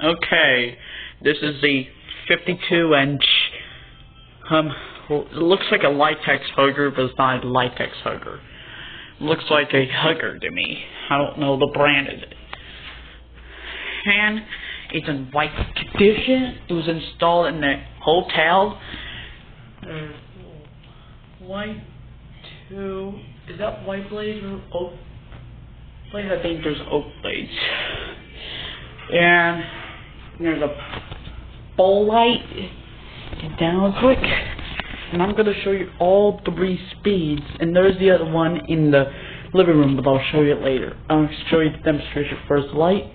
Okay, this is the 52-inch, it looks like a latex hugger, but it's not a latex hugger. It looks like a hugger to me. I don't know the brand of it. And it's in white condition. It was installed in the hotel. White, two, is that white blades or oak blades? I think there's oak blades. And there's a bowl light down quick, and I'm gonna show you all 3 speeds, and there's the other one in the living room, but I'll show you it later. I'll show you the demonstration first. Light,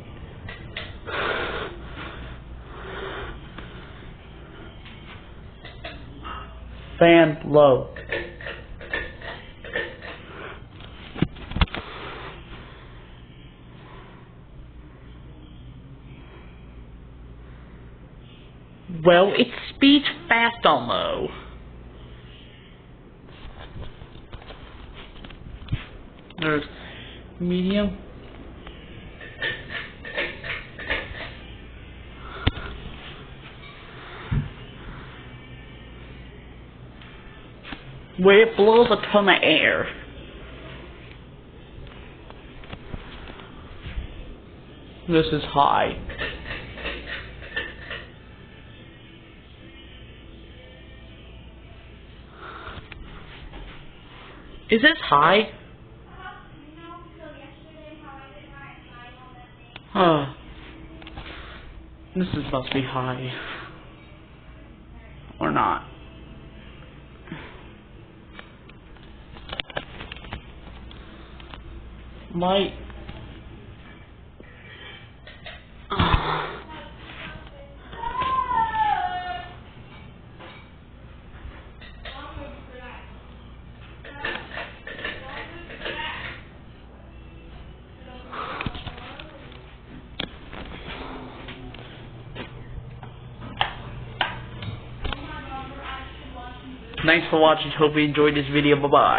fan low. Well, it speeds fast on low. There's medium. Where it blows a ton of air. This is high. Is this high? Oh. This is supposed to be high. Or not. Light. Thanks for watching. Hope you enjoyed this video. Bye-bye.